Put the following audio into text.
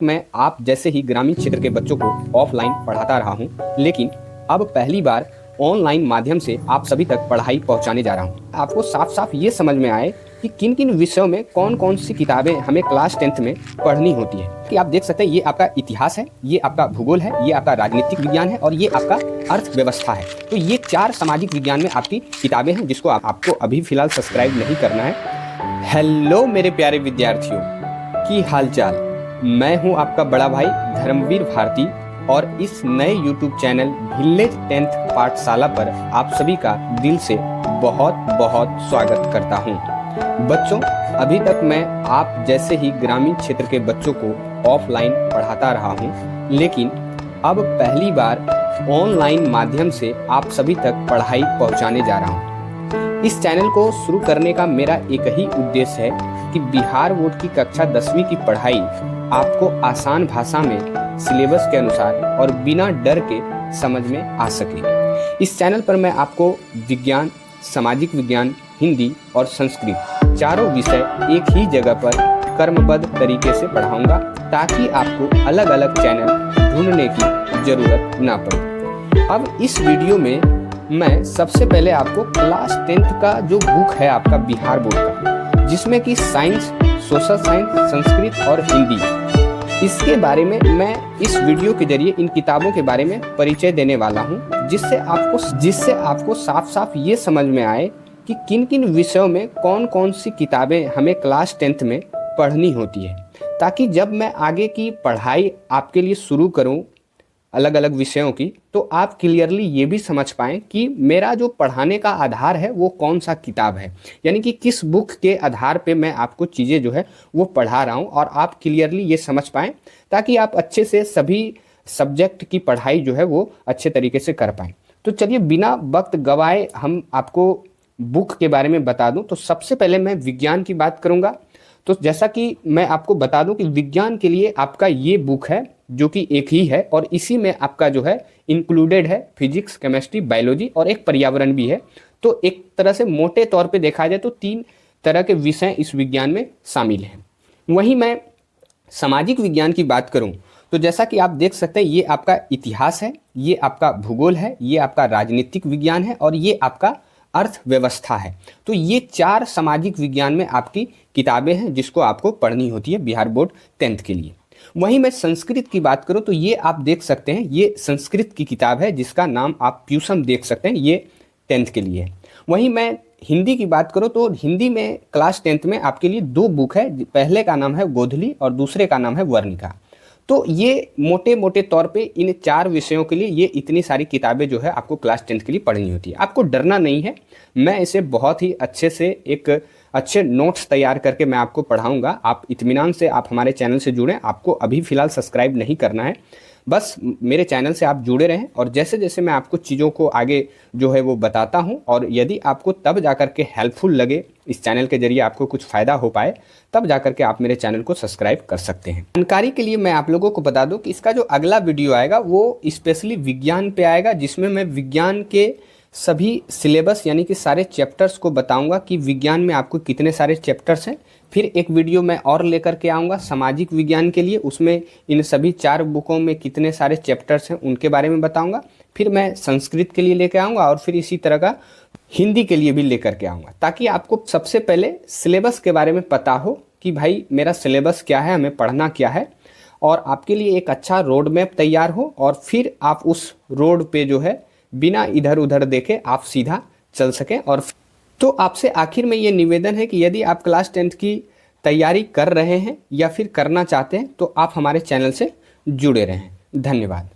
मैं आप जैसे ही ग्रामीण क्षेत्र के बच्चों को ऑफलाइन पढ़ाता रहा हूं, लेकिन अब पहली बार ऑनलाइन माध्यम से आप सभी तक पढ़ाई पहुंचाने जा रहा हूं। आपको साफ साफ ये समझ में आए कि किन किन विषयों में कौन कौन सी किताबें हमें क्लास 10th में पढ़नी होती है। कि आप देख सकते हैं ये आपका इतिहास है, ये आपका भूगोल है, ये आपका राजनीतिक विज्ञान है और ये आपका अर्थव्यवस्था है। तो ये 4 सामाजिक विज्ञान में आपकी किताबें हैं जिसको आपको अभी फिलहाल सब्सक्राइब नहीं करना है। हेलो मेरे प्यारे विद्यार्थियों, की हालचाल। मैं हूं आपका बड़ा भाई धर्मवीर भारती और इस नए YouTube चैनल विलेज 10th पाठशाला पर आप सभी का दिल से बहुत बहुत स्वागत करता हूं। बच्चों, अभी तक मैं आप जैसे ही ग्रामीण क्षेत्र के बच्चों को ऑफलाइन पढ़ाता रहा हूं, लेकिन अब पहली बार ऑनलाइन माध्यम से आप सभी तक पढ़ाई पहुंचाने जा रहा हूं। इस चैनल को शुरू करने का मेरा एक ही उद्देश्य है कि बिहार बोर्ड की कक्षा 10वीं की पढ़ाई आपको आसान भाषा में सिलेबस के अनुसार और बिना डर के समझ में आ सके। इस चैनल पर मैं आपको विज्ञान, सामाजिक विज्ञान, हिंदी और संस्कृत चारों विषय एक ही जगह पर क्रमबद्ध तरीके से पढ़ाऊंगा ताकि आपको अलग अलग चैनल ढूंढने की जरूरत ना पड़े। अब इस वीडियो में मैं सबसे पहले आपको क्लास 10th का जो बुक है आपका बिहार बोर्ड का, जिसमें कि साइंस, सोशल साइंस, संस्कृत और हिंदी, इसके बारे में मैं इस वीडियो के जरिए इन किताबों के बारे में परिचय देने वाला हूं, जिससे आपको साफ साफ ये समझ में आए कि किन किन विषयों में कौन कौन सी किताबें हमें क्लास 10th में पढ़नी होती है, ताकि जब मैं आगे की पढ़ाई आपके लिए शुरू करूं अलग अलग विषयों की, तो आप क्लियरली ये भी समझ पाएँ कि मेरा जो पढ़ाने का आधार है वो कौन सा किताब है, यानी कि किस बुक के आधार पे मैं आपको चीज़ें जो है वो पढ़ा रहा हूँ, और आप क्लियरली ये समझ पाएँ ताकि आप अच्छे से सभी सब्जेक्ट की पढ़ाई जो है वो अच्छे तरीके से कर पाएँ। तो चलिए बिना वक्त गवाए हम आपको बुक के बारे में बता दूँ। तो सबसे पहले मैं विज्ञान की बात करूँगा। तो जैसा कि मैं आपको बता दूं कि विज्ञान के लिए आपका ये बुक है जो कि एक ही है, और इसी में आपका जो है इंक्लूडेड है फिजिक्स, केमिस्ट्री, बायोलॉजी और एक पर्यावरण भी है। तो एक तरह से मोटे तौर पे देखा जाए तो 3 तरह के विषय इस विज्ञान में शामिल हैं। वहीं मैं सामाजिक विज्ञान की बात करूं तो जैसा कि आप देख सकते हैं ये आपका इतिहास है, ये आपका भूगोल है, ये आपका राजनीतिक विज्ञान है और ये आपका अर्थव्यवस्था है। तो ये 4 सामाजिक विज्ञान में आपकी किताबें हैं जिसको आपको पढ़नी होती है बिहार बोर्ड 10th के लिए। वहीं मैं संस्कृत की बात करूं तो ये आप देख सकते हैं, ये संस्कृत की किताब है जिसका नाम आप प्यूसम देख सकते हैं, ये 10th के लिए है। वहीं मैं हिंदी की बात करूं तो हिंदी में क्लास 10th में आपके लिए 2 बुक है, पहले का नाम है गोधली और दूसरे का नाम है वर्णिका। तो ये मोटे मोटे तौर पे इन 4 विषयों के लिए ये इतनी सारी किताबें जो है आपको क्लास 10th के लिए पढ़नी होती है। आपको डरना नहीं है, मैं इसे बहुत ही अच्छे से एक अच्छे नोट्स तैयार करके मैं आपको पढ़ाऊंगा। आप इत्मीनान से आप हमारे चैनल से जुड़ें। आपको अभी फ़िलहाल सब्सक्राइब नहीं करना है, बस मेरे चैनल से आप जुड़े रहें, और जैसे जैसे मैं आपको चीज़ों को आगे जो है वो बताता हूं, और यदि आपको तब जा कर के हेल्पफुल लगे, इस चैनल के जरिए आपको कुछ फ़ायदा हो पाए, तब जा कर के आप मेरे चैनल को सब्सक्राइब कर सकते हैं। जानकारी के लिए मैं आप लोगों को बता दूं कि इसका जो अगला वीडियो आएगा वो स्पेशली विज्ञान पे आएगा, जिसमें मैं विज्ञान के सभी सिलेबस यानी कि सारे चैप्टर्स को बताऊंगा कि विज्ञान में आपको कितने सारे चैप्टर्स हैं। फिर एक वीडियो मैं और लेकर के आऊँगा सामाजिक विज्ञान के लिए, उसमें इन सभी 4 बुकों में कितने सारे चैप्टर्स हैं उनके बारे में बताऊंगा। फिर मैं संस्कृत के लिए लेकर आऊँगा और फिर इसी तरह का हिंदी के लिए भी लेकर के आऊँगा, ताकि आपको सबसे पहले सिलेबस के बारे में पता हो कि भाई मेरा सिलेबस क्या है, हमें पढ़ना क्या है, और आपके लिए एक अच्छा रोड मैप तैयार हो, और फिर आप उस रोड पे जो है बिना इधर उधर देखे आप सीधा चल सकें। और तो आपसे आखिर में ये निवेदन है कि यदि आप क्लास 10th की तैयारी कर रहे हैं या फिर करना चाहते हैं तो आप हमारे चैनल से जुड़े रहें। धन्यवाद।